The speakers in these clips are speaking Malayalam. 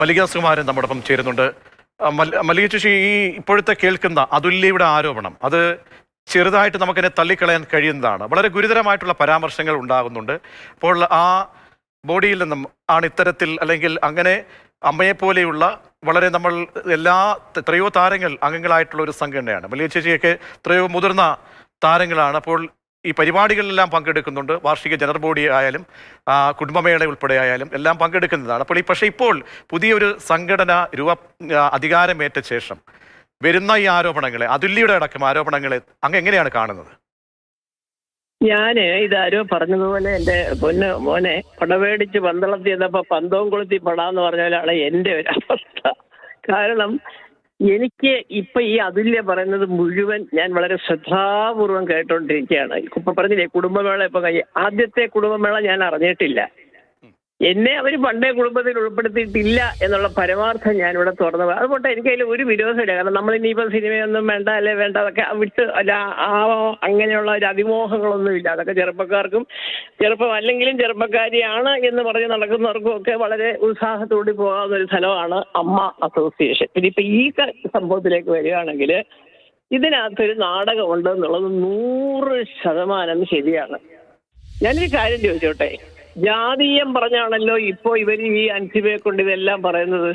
മല്ലിക സുകുമാരൻ നമ്മോടൊപ്പം ചേരുന്നുണ്ട്. മല്ലിക ചേച്ചി, ഈ ഇപ്പോഴത്തെ കേൾക്കുന്ന അതുല്യയുടെ ആരോപണം അത് ചെറുതായിട്ട് നമുക്കിനെ തള്ളിക്കളയാൻ കഴിയുന്നതാണ്. വളരെ ഗുരുതരമായിട്ടുള്ള പരാമർശങ്ങൾ ഉണ്ടാകുന്നുണ്ട്. അപ്പോൾ ആ ബോഡിയിൽ നിന്നും ആണ് ഇത്തരത്തിൽ, അല്ലെങ്കിൽ അങ്ങനെ അമ്മയെപ്പോലെയുള്ള വളരെ നമ്മൾ എത്രയോ താരങ്ങൾ അംഗങ്ങളായിട്ടുള്ള ഒരു സംഘടനയാണ്. മല്ലിക ചേച്ചിയൊക്കെ എത്രയോ മുതിർന്ന താരങ്ങളാണ്. അപ്പോൾ ഈ പരിപാടികളിലെല്ലാം പങ്കെടുക്കുന്നുണ്ട്. വാർഷിക ജനറൽ ബോഡി ആയാലും കുടുംബമേള ഉൾപ്പെടെ ആയാലും എല്ലാം പങ്കെടുക്കുന്നതാണ്. അപ്പോൾ പക്ഷേ ഇപ്പോൾ പുതിയൊരു സംഘടന അധികാരമേറ്റ ശേഷം വരുന്ന ഈ ആരോപണങ്ങളെ, അതുല്യയുടെ അടക്കം ആരോപണങ്ങളെ അങ്ങ് എങ്ങനെയാണ് കാണുന്നത്? ഞാന് ഇതാരോ പറഞ്ഞതുപോലെ എന്റെ മോനെ പടവേടിച്ച് പന്തളത്തി എന്നപ്പോ പന്തവും കൊളുത്തി പടാന്ന് പറഞ്ഞാലാണ് എന്റെ ഒരു അവസ്ഥ. കാരണം എനിക്ക് ഇപ്പൊ ഈ അതുല്യ പറയുന്നത് മുഴുവൻ ഞാൻ വളരെ ശ്രദ്ധാപൂർവം കേട്ടോണ്ടിരിക്കുകയാണ്. ഇപ്പൊ പറഞ്ഞില്ലേ കുടുംബമേള ഇപ്പൊ ആദ്യത്തെ കുടുംബമേള ഞാൻ അറിഞ്ഞിട്ടില്ല. എന്നെ അവർ പണ്ടേ കുടുംബത്തിൽ ഉൾപ്പെടുത്തിയിട്ടില്ല എന്നുള്ള പരമാർത്ഥം ഞാനിവിടെ തുറന്നത്. അതുകൊണ്ട് എനിക്കതിൽ ഒരു വിരോധമില്ല. കാരണം നമ്മൾ ഇനിയിപ്പോൾ സിനിമയൊന്നും വേണ്ട അല്ലെ വേണ്ട അതൊക്കെ വിട്ട് അല്ല അങ്ങനെയുള്ള ഒരു അതിമോഹങ്ങളൊന്നുമില്ല. അതൊക്കെ ചെറുപ്പക്കാർക്കും അല്ലെങ്കിലും ചെറുപ്പക്കാരിയാണ് എന്ന് പറഞ്ഞ് നടക്കുന്നവർക്കും ഒക്കെ വളരെ ഉത്സാഹത്തോടെ പോകാവുന്ന ഒരു സ്ഥലമാണ് അമ്മ അസോസിയേഷൻ. ഇനിയിപ്പോൾ ഈ സംഭവത്തിലേക്ക് വരികയാണെങ്കിൽ ഇതിനകത്തൊരു നാടകമുണ്ട് എന്നുള്ളത് 100% ശരിയാണ്. ഞാനൊരു കാര്യം ചോദിച്ചോട്ടെ, ജാതീയം പറഞ്ഞാണല്ലോ ഇപ്പോൾ ഇവർ ഈ അൻസിബയെ കൊണ്ട് ഇതെല്ലാം പറയുന്നത്.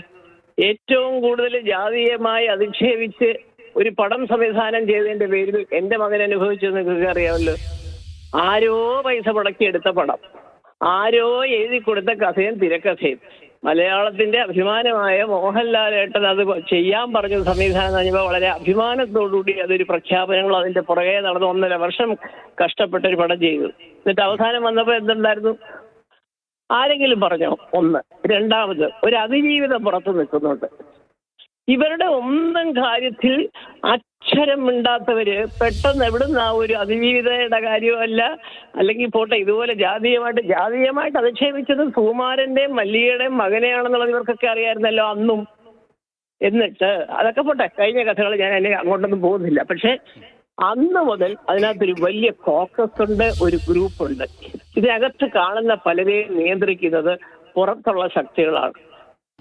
ഏറ്റവും കൂടുതൽ ജാതീയമായി അധിക്ഷേപിച്ച് ഒരു പടം സംവിധാനം ചെയ്തതിന്റെ പേരിൽ എന്റെ മകൻ അനുഭവിച്ചെന്ന് നിങ്ങൾക്ക് അറിയാമല്ലോ. ആരോ പൈസ മുടക്കിയെടുത്ത പടം, ആരോ എഴുതി കൊടുത്ത കഥയും തിരക്കഥയും, മലയാളത്തിന്റെ അഭിമാനമായ മോഹൻലാലേട്ടൻ അത് ചെയ്യാൻ പറഞ്ഞ സംവിധാനം കഴിഞ്ഞപ്പോൾ വളരെ അഭിമാനത്തോടുകൂടി അതൊരു പ്രഖ്യാപനങ്ങൾ അതിന്റെ പുറകെ നടന്ന് 1.5 വർഷം കഷ്ടപ്പെട്ടൊരു പടം ചെയ്തു. എന്നിട്ട് അവസാനം വന്നപ്പോൾ എന്തുണ്ടായിരുന്നു? ആരെങ്കിലും പറഞ്ഞോ? ഒന്ന്. രണ്ടാമത്, ഒരു അതിജീവിതം പുറത്തു നിൽക്കുന്നുണ്ട്. ഇവരുടെ ഒന്നും കാര്യത്തിൽ അക്ഷരം മിണ്ടാത്തവര് പെട്ടെന്ന് എവിടുന്ന് ആ ഒരു അതിജീവിതയുടെ കാര്യമല്ല, അല്ലെങ്കിൽ പോട്ടെ ഇതുപോലെ ജാതീയമായിട്ട് അധിക്ഷേപിച്ചത് സുകുമാരന്റെയും മല്ലികയുടെയും മകനെയാണെന്നുള്ളത് ഇവർക്കൊക്കെ അറിയാമായിരുന്നല്ലോ അന്നും. എന്നിട്ട് അതൊക്കെ പോട്ടെ, കഴിഞ്ഞ കഥകൾ ഞാൻ എന്നെ അങ്ങോട്ടൊന്നും പോകുന്നില്ല. പക്ഷെ അന്ന് മുതൽ അതിനകത്തൊരു വലിയ കോക്കസ് ഉണ്ട്, ഒരു ഗ്രൂപ്പ് ഉണ്ട്. ഇതിനകത്ത് കാണുന്ന പലരെയും നിയന്ത്രിക്കുന്നത് പുറത്തുള്ള ശക്തികളാണ്.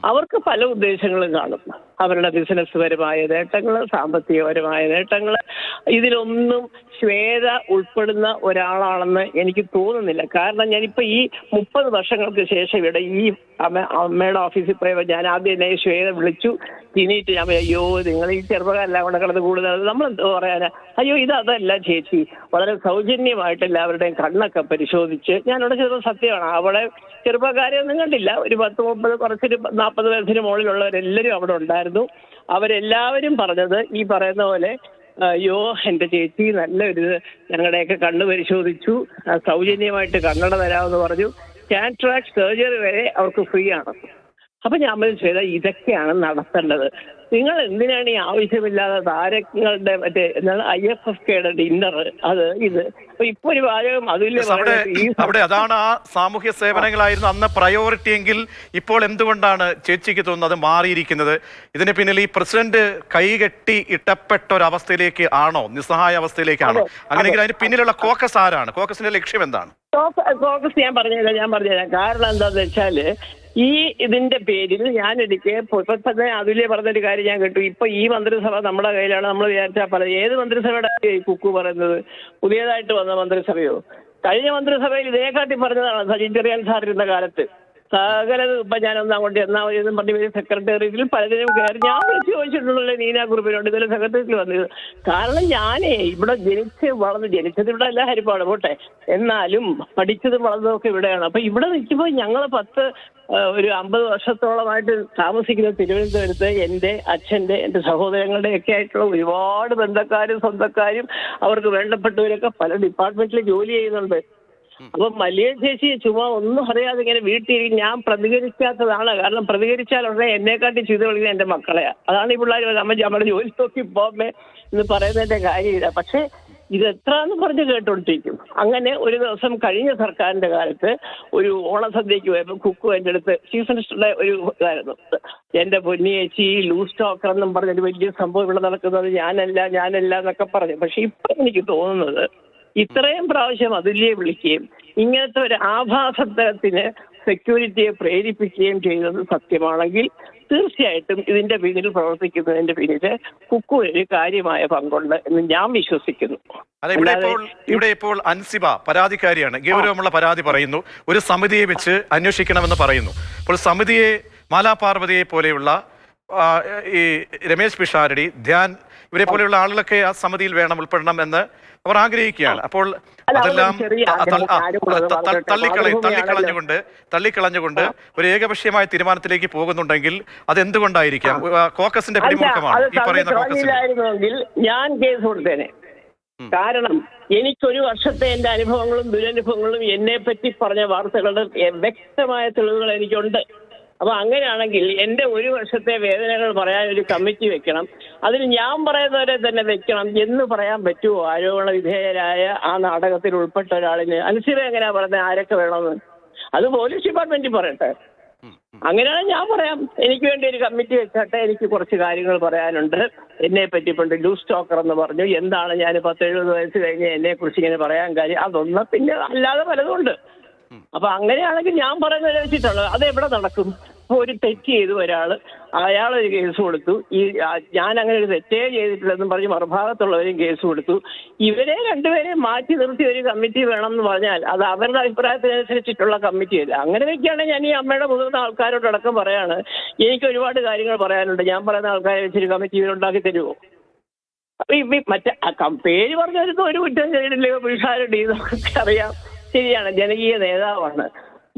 അവർക്ക് പല ഉദ്ദേശങ്ങളും കാണും. അവരുടെ ബിസിനസ് പരമായ നേട്ടങ്ങൾ, സാമ്പത്തികപരമായ നേട്ടങ്ങൾ. ഇതിലൊന്നും ശ്വേത ഉൾപ്പെടുന്ന ഒരാളാണെന്ന് എനിക്ക് തോന്നുന്നില്ല. കാരണം ഞാനിപ്പോ ഈ 30 വർഷങ്ങൾക്ക് ശേഷം ഇവിടെ ഈ അമ്മയുടെ ഓഫീസിൽ പോയപ്പോൾ ഞാൻ ആദ്യം എന്നെ ശ്വേത വിളിച്ചു. പിന്നീട് ഞാൻ അയ്യോ നിങ്ങൾ ഈ ചെറുപ്പക്കാരെല്ലാം കൂടെ കിടന്ന് കൂടുതൽ നമ്മൾ എന്തോ പറയാനാ, അയ്യോ അതല്ല ചേച്ചി, വളരെ സൗജന്യമായിട്ട് എല്ലാവരുടെയും കണ്ണൊക്കെ പരിശോധിച്ച് ഞാനവിടെ ചെയ്ത സത്യമാണ്. അവിടെ ചെറുപ്പക്കാരെ ഒന്നും കണ്ടില്ല. ഒരു 10-30 കുറച്ചൊരു 40 വയസ്സിന് മുകളിലുള്ളവരെല്ലാവരും അവിടെ ഉണ്ടായിരുന്നു. അവരെല്ലാവരും പറഞ്ഞത് ഈ പറയുന്ന പോലെ അയ്യോ എൻ്റെ ചേച്ചി നല്ലൊരു ഞങ്ങളുടെയൊക്കെ കണ്ണ് പരിശോധിച്ചു, സൗജന്യമായിട്ട് കണ്ണട തരാമെന്ന് പറഞ്ഞു. കാറ്ററാക്ട് സർജറി വരെ അവർക്ക് ഫ്രീ ആണ്. അപ്പൊ ഞാൻ മനസ്സിലായത് ഇതൊക്കെയാണ് നടത്തേണ്ടത്. നിങ്ങൾ എന്തിനാണ് ഈ ആവശ്യമില്ലാതെ താരങ്ങളുടെ മറ്റേ എന്താണ് IFFKയുടെ ഡിന്നർ ഇത് ഇപ്പൊ ഒരു വാചകം അവിടെ അതാണ് ആ സാമൂഹ്യ സേവനങ്ങളായിരുന്നു അന്ന് പ്രയോറിറ്റി എങ്കിൽ ഇപ്പോൾ എന്തുകൊണ്ടാണ് ചേച്ചിക്ക് തോന്നുന്നത് മാറിയിരിക്കുന്നത്? ഇതിന് പിന്നിൽ ഈ പ്രസിഡന്റ് കൈകെട്ടി ഇട്ടപ്പെട്ട ഒരു അവസ്ഥയിലേക്ക് ആണോ, നിസ്സഹായ അവസ്ഥയിലേക്കാണോ? അങ്ങനെയെങ്കിൽ അതിന് പിന്നിലുള്ള കോക്കസ് ആരാണ്? കോക്കസിന്റെ ലക്ഷ്യം എന്താണ്? കോക്കസ് ഞാൻ പറഞ്ഞുതരാം. കാരണം എന്താന്ന് വെച്ചാല് ഇതിന്റെ പേരിൽ ഞാനെനിക്ക് ഇപ്പൊ തന്നെ അതുല്യ പറഞ്ഞൊരു കാര്യം ഞാൻ കേട്ടു. ഇപ്പൊ ഈ മന്ത്രിസഭ നമ്മുടെ കയ്യിലാണ്. നമ്മൾ വിചാരിച്ചാൽ പറയുന്നത് ഏത് മന്ത്രിസഭയുടെ കുക്കു പറയുന്നത്? പുതിയതായിട്ട് വന്ന മന്ത്രിസഭയോ? കഴിഞ്ഞ മന്ത്രിസഭയിൽ ഇതിനെക്കാട്ടി പറഞ്ഞതാണ് സജി ചെറിയാൻ സാറിരുന്ന കാലത്ത്. സകലത് ഇപ്പൊ ഞാനൊന്ന് അങ്ങോട്ട് എന്നും പറഞ്ഞ സെക്രട്ടേറിയറ്റിൽ പലതിനും കയറി ഞാൻ വിളിച്ച് ചോദിച്ചിട്ടുള്ളൂ നീന ഗ്രൂപ്പിനോട് ഇതിൽ സെക്രട്ടേറിയറ്റിൽ വന്നത്. കാരണം ഞാനേ ഇവിടെ ജനിച്ചത് ഇവിടെ അല്ല, ഹരിപ്പാട് പോട്ടെ, എന്നാലും പഠിച്ചതും വളർന്നതൊക്കെ ഇവിടെയാണ്. അപ്പൊ ഇവിടെ നിൽക്കുമ്പോൾ ഞങ്ങൾ ഒരു 50 വർഷത്തോളമായിട്ട് താമസിക്കുന്ന തിരുവനന്തപുരത്ത് എൻ്റെ അച്ഛൻ്റെ എൻ്റെ സഹോദരങ്ങളുടെ ഒക്കെ ആയിട്ടുള്ള ഒരുപാട് ബന്ധക്കാരും സ്വന്തക്കാരും അവർക്ക് വേണ്ടപ്പെട്ടവരൊക്കെ പല ഡിപ്പാർട്ട്മെന്റിൽ ജോലി ചെയ്യുന്നുണ്ട്. അപ്പൊ മല്ലിക ചേച്ചി ചുമ്മാ ഒന്നും അറിയാതെ ഇങ്ങനെ വീട്ടിൽ ഞാൻ പ്രതികരിക്കാത്തതാണ്. കാരണം പ്രതികരിച്ചാൽ ഉടനെ എന്നെക്കാട്ടി ചെയ്ത് കളിക്കുന്ന എൻ്റെ മക്കളെയാ. അതാണ് ഈ പിള്ളേർ നമ്മുടെ ജോലി നോക്കി പോമേ എന്ന് പറയുന്നതിന്റെ കാര്യമില്ല. പക്ഷെ ഇത് എത്രയെന്ന് പറഞ്ഞ് കേട്ടോണ്ടിരിക്കും. അങ്ങനെ ഒരു ദിവസം കഴിഞ്ഞ സർക്കാരിന്റെ കാലത്ത് ഒരു ഓണസദ്യക്ക് പോയപ്പോൾ കുക്കു എൻ്റെ അടുത്ത് ചീഫ് മിനിസ്റ്ററുടെ ഒരു ഇതായിരുന്നു, എൻ്റെ പൊന്നിയേച്ചി ലൂസ് ടോക്കർ എന്നും പറഞ്ഞൊരു വലിയ സംഭവം ഇവിടെ നടക്കുന്നത് ഞാനല്ല എന്നൊക്കെ പറഞ്ഞു. പക്ഷെ ഇപ്പൊ എനിക്ക് തോന്നുന്നത് ഇത്രയും പ്രാവശ്യം അതുല്യെ വിളിക്കുകയും ഇങ്ങനത്തെ ഒരു ആഭാസത്തരത്തിന് സെക്യൂരിറ്റിയെ പ്രേരിപ്പിക്കുകയും ചെയ്തത് സത്യമാണെങ്കിൽ തീർച്ചയായിട്ടും ഇതിന്റെ പിന്നിൽ പ്രവർത്തിക്കുന്നതിന്റെ പിന്നിൽ കുക്കു ഒരു കാര്യമായ പങ്കുണ്ട് എന്ന് ഞാൻ വിശ്വസിക്കുന്നു. അതെ, ഇവിടെ ഇപ്പോൾ അൻസിബ പരാതിക്കാരിയാണ്, ഗൗരവമുള്ള പരാതി പറയുന്നു, ഒരു സമിതിയെ വെച്ച് അന്വേഷിക്കണമെന്ന് പറയുന്നു. അപ്പോൾ സമിതിയെ മാലാപാർവതിയെ പോലെയുള്ള ഈ രമേശ് പിഷാരടി, ധ്യാൻ, ഇവരെ പോലെയുള്ള ആളുകളൊക്കെ ആ സമിതിയിൽ വേണം, ഉൾപ്പെടണം എന്ന് അവർ ആഗ്രഹിക്കുകയാണ്. അപ്പോൾ അതെല്ലാം തള്ളിക്കളഞ്ഞുകൊണ്ട് ഒരു ഏകപക്ഷീയമായ തീരുമാനത്തിലേക്ക് പോകുന്നുണ്ടെങ്കിൽ അത് എന്തുകൊണ്ടായിരിക്കാം? കോക്കസിന്റെ പിടിമുറുക്കമാണ് ഈ പറയുന്ന കോക്കസിന്റെ. ഞാൻ കേസ് കൊടുത്തേനെ. കാരണം എനിക്കൊരു വർഷത്തെ എന്റെ അനുഭവങ്ങളും ദുരനുഭവങ്ങളും എന്നെ പറ്റി പറഞ്ഞ വാർത്തകളുടെ വ്യക്തമായ തെളിവുകൾ എനിക്കുണ്ട്. അപ്പൊ അങ്ങനെയാണെങ്കിൽ എന്റെ ഒരു വർഷത്തെ വേദനകൾ പറയാൻ ഒരു കമ്മിറ്റി വെക്കണം, അതിന് ഞാൻ പറയുന്നവരെ തന്നെ വെക്കണം എന്ന് പറയാൻ പറ്റുമോ? ആരോപണ വിധേയരായ ആ നാടകത്തിൽ ഉൾപ്പെട്ട ഒരാളിന് അനുസരിച്ച് എങ്ങനെയാ പറയുന്നത് ആരൊക്കെ വേണമെന്ന്? അത് പോലീസ് ഡിപ്പാർട്ട്മെന്റിൽ പറയട്ടെ. അങ്ങനെയാണ് ഞാൻ പറയാം, എനിക്ക് വേണ്ടി ഒരു കമ്മിറ്റി വെച്ചാട്ടെ, എനിക്ക് കുറച്ച് കാര്യങ്ങൾ പറയാനുണ്ട്. എന്നെ പറ്റി പണ്ട് ലൂസ് ടോക്കർ എന്ന് പറഞ്ഞു. എന്താണ് ഞാൻ 70-70 വയസ്സ് കഴിഞ്ഞ് എന്നെ കുറിച്ച് ഇങ്ങനെ പറയാൻ കാര്യം? അതൊന്ന്, പിന്നെ അല്ലാതെ പലതുണ്ട്. അപ്പൊ അങ്ങനെയാണെങ്കിൽ ഞാൻ പറയുന്നത് വെച്ചിട്ടുള്ളത് അത് എവിടെ നടക്കും? ഇപ്പൊ ഒരു തെറ്റ് ചെയ്തു ഒരാള്, അയാളൊരു കേസ് കൊടുത്തു, ഞാൻ അങ്ങനെ ഒരു തെറ്റേ ചെയ്തിട്ടില്ലെന്നും പറഞ്ഞ് മറുഭാഗത്തുള്ളവരും കേസ് കൊടുത്തു. ഇവരെ രണ്ടുപേരെയും മാറ്റി നിർത്തി ഒരു കമ്മിറ്റി വേണം എന്ന് പറഞ്ഞാൽ അത് അവരുടെ അഭിപ്രായത്തിനനുസരിച്ചിട്ടുള്ള കമ്മിറ്റിയല്ല. അങ്ങനെ വെക്കുകയാണെങ്കിൽ ഞാൻ ഈ അമ്മയുടെ മുതിർന്ന ആൾക്കാരോടടക്കം പറയാണ്, എനിക്ക് ഒരുപാട് കാര്യങ്ങൾ പറയാനുണ്ട്, ഞാൻ പറയുന്ന ആൾക്കാരെ വെച്ചൊരു കമ്മിറ്റി ഇവരുണ്ടാക്കി തരുമോ? അപ്പൊ മറ്റേ പേര് പറഞ്ഞു വരുന്ന ഒരു കുറ്റം ചെയ്തിട്ടില്ലയോ പിഷാരടി, ഇതൊക്കെ അറിയാം. ശരിയാണ്, ജനകീയ നേതാവാണ്.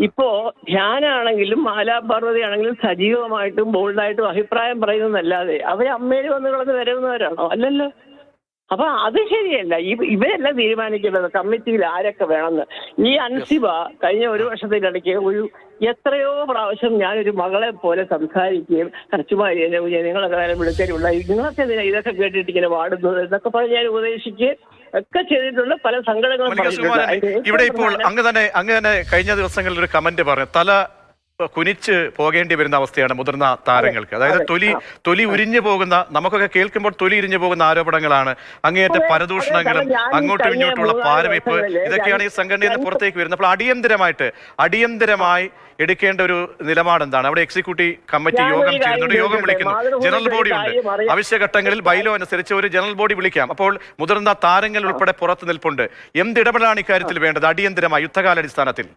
ഇപ്പോ ധ്യാനാണെങ്കിലും മാലാപാർവതി ആണെങ്കിലും സജീവമായിട്ടും ബോൾഡായിട്ടും അഭിപ്രായം പറയുന്നതല്ലാതെ അവരെ അമ്മയിൽ വന്ന് കിടന്ന് വരുന്നവരാണോ? അല്ലല്ലോ. അപ്പൊ അത് ശരിയല്ല. ഇവരെല്ലാം തീരുമാനിക്കേണ്ടത് കമ്മിറ്റിയിൽ ആരൊക്കെ വേണമെന്ന്. ഈ അൻസിബ കഴിഞ്ഞ ഒരു വർഷത്തിനിടയ്ക്ക് എത്രയോ പ്രാവശ്യം ഞാനൊരു മകളെ പോലെ സംസാരിക്കുകയും കർച്ചുമാരി നിങ്ങളൊക്കെ നേരം വിളിക്കാനുള്ള നിങ്ങളൊക്കെ ഇതൊക്കെ കേട്ടിട്ട് ഇങ്ങനെ പാടുന്നത് എന്നൊക്കെ പറഞ്ഞ് ഞാൻ ഉപദേശിക്കുകയും ഒക്കെ ചെയ്തിട്ടുണ്ട്. പല സംഘടനകളും ഇവിടെ ഇപ്പോൾ അങ്ങ് തന്നെ കഴിഞ്ഞ ദിവസങ്ങളിൽ ഒരു കമന്റ് പറഞ്ഞു, തല കുനിച്ച് പോകേണ്ടി വരുന്ന അവസ്ഥയാണ് മുതിർന്ന താരങ്ങൾക്ക്. അതായത് തൊലി ഉരിഞ്ഞു പോകുന്ന, നമുക്കൊക്കെ കേൾക്കുമ്പോൾ തൊലി ഉരിഞ്ഞു പോകുന്ന ആരോപണങ്ങളാണ്, അങ്ങേയറ്റ പരദൂഷണങ്ങളും അങ്ങോട്ടും ഇങ്ങോട്ടുമുള്ള പാരവയ്പ്, ഇതൊക്കെയാണ് ഈ സംഘടനയിൽ നിന്ന് പുറത്തേക്ക് വരുന്നത്. അപ്പോൾ അടിയന്തരമായി എടുക്കേണ്ട ഒരു നിലപാട് എന്താണ്? അവിടെ എക്സിക്യൂട്ടീവ് കമ്മിറ്റി യോഗം ചേരുന്നുണ്ട്, യോഗം വിളിക്കുന്നു, ജനറൽ ബോഡി ഉണ്ട്. ആവശ്യഘട്ടങ്ങളിൽ ബൈലോ അനുസരിച്ച് ഒരു ജനറൽ ബോഡി വിളിക്കാം. അപ്പോൾ മുതിർന്ന താരങ്ങൾ ഉൾപ്പെടെ പുറത്തു നിൽപ്പുണ്ട്. എന്തിടപെടലാണ് ഇക്കാര്യത്തിൽ വേണ്ടത് അടിയന്തരമായി യുദ്ധകാലാടിസ്ഥാനത്തിൽ?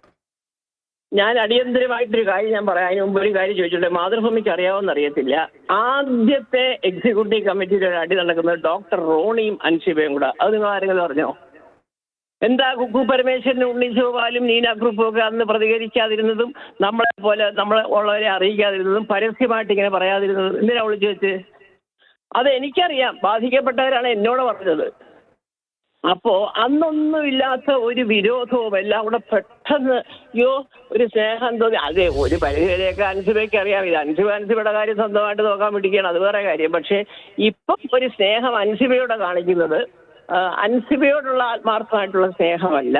ഞാൻ അടിയന്തരമായിട്ടൊരു കാര്യം ഞാൻ പറയാം. അതിന് മുമ്പ് ഒരു കാര്യം ചോദിച്ചിട്ടുണ്ട്, മാതൃഭൂമിക്ക് അറിയാവുന്ന അറിയത്തില്ല. ആദ്യത്തെ എക്സിക്യൂട്ടീവ് കമ്മിറ്റിയിൽ ഒരു അടി നടക്കുന്നത് ഡോക്ടർ റോണിയും അൻസിബയും കൂടെ. അത് നിങ്ങൾ ആരെങ്കിലും അറിഞ്ഞോ? എന്താ കുക്കു പരമേശ്വരനും ഉണ്ണിശോപാലും നീന ഗ്രൂപ്പും ഒക്കെ അന്ന് പ്രതികരിക്കാതിരുന്നതും നമ്മളെ ഉള്ളവരെ അറിയിക്കാതിരുന്നതും പരസ്യമായിട്ട് ഇങ്ങനെ പറയാതിരുന്നതും എന്തിനാ വിളിച്ചു വെച്ച്? അത് എനിക്കറിയാം, ബാധിക്കപ്പെട്ടവരാണ് എന്നോട് പറഞ്ഞത്. അപ്പോ അന്നൊന്നുമില്ലാത്ത ഒരു വിരോധവും എല്ലാം കൂടെ പെട്ടെന്ന് ഒരു സ്നേഹം തോന്നി. അതെ, ഒരു പരിധിവരെയൊക്കെ അൻസിബയ്ക്ക് അറിയാം. ഇത് അൻസിബയുടെ കാര്യം സ്വന്തമായിട്ട് നോക്കാൻ വേണ്ടിയാണ്, അത് വേറെ കാര്യം. പക്ഷെ ഇപ്പം ഒരു സ്നേഹം അൻസിബയോടെ കാണിക്കുന്നത് അൻസിബയോടുള്ള ആത്മാർത്ഥമായിട്ടുള്ള സ്നേഹമല്ല.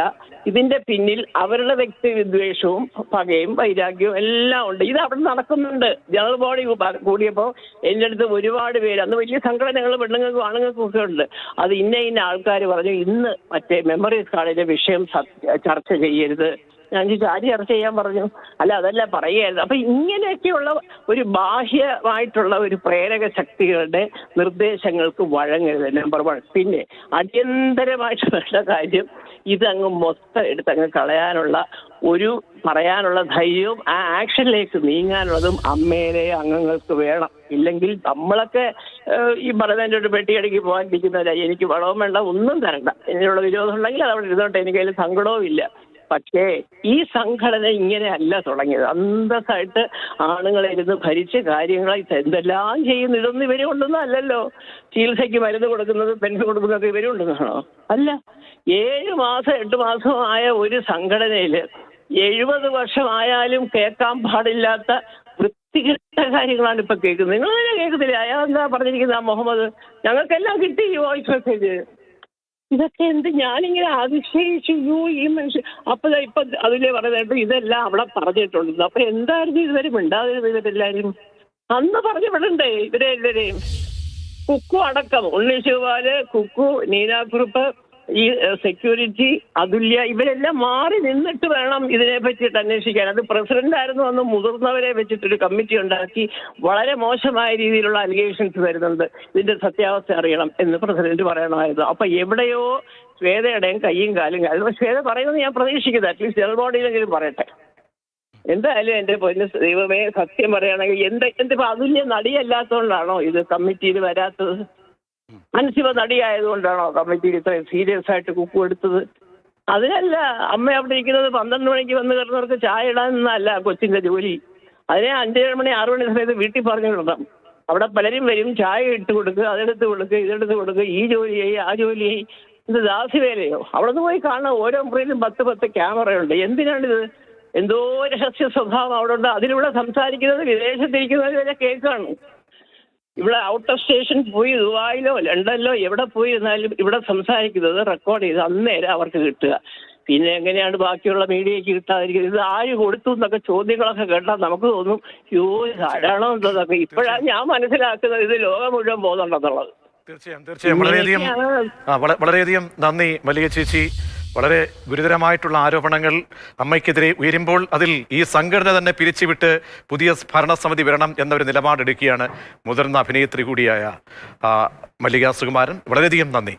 ഇതിന്റെ പിന്നിൽ അവരുടെ വ്യക്തി വിദ്വേഷവും പകയും വൈരാഗ്യവും എല്ലാം ഉണ്ട്. ഇത് അവിടെ നടക്കുന്നുണ്ട്. ജനറൽ ബോഡി കൂടിയപ്പോൾ എൻ്റെ അടുത്ത് ഒരുപാട് പേര്, അന്ന് വലിയ സംഘടനകൾ പെണ്ണുങ്ങൾക്കും ആണുങ്ങൾക്കും ഒക്കെ ഉണ്ട്, അത് ഇന്ന ആൾക്കാർ പറഞ്ഞു ഇന്ന് മറ്റേ മെമ്മറീസ് കാർഡിന്റെ വിഷയം ചർച്ച ചെയ്യരുത്. ഞാൻ ആര് ചർച്ച ചെയ്യാൻ പറഞ്ഞു? അല്ല, അതല്ല പറയുകയായിരുന്നു. അപ്പൊ ഇങ്ങനെയൊക്കെയുള്ള ഒരു ബാഹ്യമായിട്ടുള്ള ഒരു പ്രേരക ശക്തികളുടെ നിർദ്ദേശങ്ങൾക്ക് വഴങ്ങരുത്, നമ്പർ 1. പിന്നെ അടിയന്തരമായിട്ട് വേണ്ട കാര്യം ഇതങ്ങ് മൊത്തം എടുത്തങ്ങ് കളയാനുള്ള പറയാനുള്ള ധൈര്യവും ആ ആക്ഷനിലേക്ക് നീങ്ങാനുള്ളതും അമ്മേനെ അംഗങ്ങൾക്ക് വേണം. ഇല്ലെങ്കിൽ നമ്മളൊക്കെ ഈ പറയുന്നതിൻ്റെ ഒരു പെട്ടിയടക്കി പോകാനിരിക്കുന്നവരാ. എനിക്ക് വളവും വേണ്ട, ഒന്നും തരണ്ട, ഇതിനുള്ള വിരോധം ഉണ്ടെങ്കിൽ അതവിടെ ഇരുന്നോട്ടെ, എനിക്കതിൽ സങ്കടവും ഇല്ല. പക്ഷേ ഈ സംഘടന ഇങ്ങനെയല്ല തുടങ്ങിയത്. അന്തസ്സായിട്ട് ആണുങ്ങളിരുന്ന് ഭരിച്ച കാര്യങ്ങൾ എന്തെല്ലാം ചെയ്യുന്നു. ഇതൊന്നും ഇവരെ കൊണ്ടൊന്നും അല്ലല്ലോ. ചികിത്സയ്ക്ക് മരുന്ന് കൊടുക്കുന്നത്, പെൻഷൻ കൊടുക്കുന്നതൊക്കെ ഇവരെ കൊണ്ടുവന്നാണോ? അല്ല. 7 മാസം 8 മാസമായ ഒരു സംഘടനയിൽ 70 വർഷമായാലും കേൾക്കാൻ പാടില്ലാത്ത വൃത്തികെട്ട കാര്യങ്ങളാണ് ഇപ്പൊ കേൾക്കുന്നത്. നിങ്ങൾ തന്നെ കേൾക്കുന്നില്ല. അയാൾ എന്താ പറഞ്ഞിരിക്കുന്നത്? മുഹമ്മദ്, ഞങ്ങൾക്കെല്ലാം കിട്ടി ഈ വോയിസ് മെസ്സേജ്. ഇതൊക്കെ എന്ത്? ഞാനിങ്ങനെ അതിശയിച്ചു, ഈ മനുഷ്യൻ. ഇപ്പൊ അതിലെ പറയുന്നത് ഇതെല്ലാം അവിടെ പറഞ്ഞിട്ടുണ്ട്. അപ്പൊ എന്തായിരുന്നു ഇതുവരെ മിണ്ടാതിരുന്നത് ഇവരെല്ലാരും? അന്ന് പറഞ്ഞു വിടണ്ടേ ഇവരെ എല്ലാവരെയും? കുക്കു അടക്കം, ഉണ്ണി ശിവപാല്, കുക്കു, നീന കുറുപ്പ്, ഈ സെക്യൂരിറ്റി, അതുല്യ, ഇവരെല്ലാം മാറി നിന്നിട്ട് വേണം ഇതിനെ പറ്റിയിട്ട് അന്വേഷിക്കാൻ. അത് പ്രസിഡന്റ് ആയിരുന്നു അന്ന് മുതിർന്നവരെ വെച്ചിട്ടൊരു കമ്മിറ്റി ഉണ്ടാക്കി വളരെ മോശമായ രീതിയിലുള്ള അലിഗേഷൻസ് വരുന്നുണ്ട്, ഇതിന്റെ സത്യാവസ്ഥ അറിയണം എന്ന് പ്രസിഡന്റ് പറയണമായിരുന്നു. അപ്പൊ എവിടെയോ ശ്വേതയുടെയും കയ്യും കാലും കാലും ശ്വേത പറയുന്നത് ഞാൻ പ്രതീക്ഷിക്കുന്നത് അറ്റ്ലീസ്റ്റ് ജനറൽ ബോഡിയിലെങ്കിലും പറയട്ടെ. എന്തായാലും എന്റെ പൊന്നു ദൈവമേ, സത്യം പറയുകയാണെങ്കിൽ എന്തിപ്പോ അതുല്യ നടിയല്ലാത്തതുകൊണ്ടാണോ ഇത് കമ്മിറ്റിയിൽ വരാത്തത്? അൻസിബ നടിയായതുകൊണ്ടാണോ കമ്മിറ്റിയിൽ ഇത്രയും സീരിയസ് ആയിട്ട് കുക്കു എടുത്തത്? അതിനല്ല അമ്മ അവിടെ ഇരിക്കുന്നത് 12 മണിക്ക് വന്ന് കയറുന്നവർക്ക് ചായ ഇടാനല്ല കൊച്ചിന്റെ ജോലി. അതിനെ 5-7 മണി 6 മണി സമയത്ത് വീട്ടിൽ പറഞ്ഞു വിടണം. അവിടെ പലരും വരും, ചായ ഇട്ട് കൊടുക്കുക, അതെടുത്ത് കൊടുക്കുക, ഇതെടുത്ത് കൊടുക്കുക, ഈ ജോലിയായി ആ ജോലിയായി. ഇത് ദാസിവേലയോ? അവിടെ നിന്ന് പോയി കാണാൻ ഓരോ മുറിയിലും 10 ക്യാമറയുണ്ട്. എന്തിനാണിത്? എന്തോ രഹസ്യ സ്വഭാവം അവിടെ ഉണ്ട്. അതിലൂടെ സംസാരിക്കുന്നത് വിദേശത്തിരിക്കുന്നവർ വരെ കേൾക്കാണ്. ഇവിടെ ഔട്ട് ഓഫ് സ്റ്റേഷൻ പോയി ദുബായിലോ ലണ്ടനിലോ എവിടെ പോയി ഇരുന്നാലും ഇവിടെ സംസാരിക്കുന്നത് റെക്കോർഡ് ചെയ്ത് അന്നേരം അവർക്ക് കിട്ടുക. പിന്നെ എങ്ങനെയാണ് ബാക്കിയുള്ള മീഡിയയ്ക്ക് കിട്ടാതിരിക്കുന്നത്? ഇത് ആര് കൊടുത്തു എന്നൊക്കെ ചോദ്യങ്ങളൊക്കെ കേട്ടാൽ നമുക്ക് തോന്നും, യോ ആരാണോ എന്തതൊക്കെ. ഇപ്പോഴാണ് ഞാൻ മനസ്സിലാക്കുന്നത് ഇത് ലോകം മുഴുവൻ പോകുന്നുണ്ടെന്നുള്ളത്. തീർച്ചയായും വളരെയധികം നന്ദി മല്ലിക ചേച്ചി. വളരെ ഗുരുതരമായിട്ടുള്ള ആരോപണങ്ങൾ അമ്മയ്ക്കെതിരെ ഉയരുമ്പോൾ അതിൽ ഈ സംഘടന തന്നെ പിരിച്ചുവിട്ട് പുതിയ ഭരണസമിതി വരണം എന്നൊരു നിലപാടെടുക്കുകയാണ് മുതിർന്ന അഭിനേത്രി കൂടിയായ മല്ലിക സുകുമാരൻ. വളരെയധികം നന്ദി.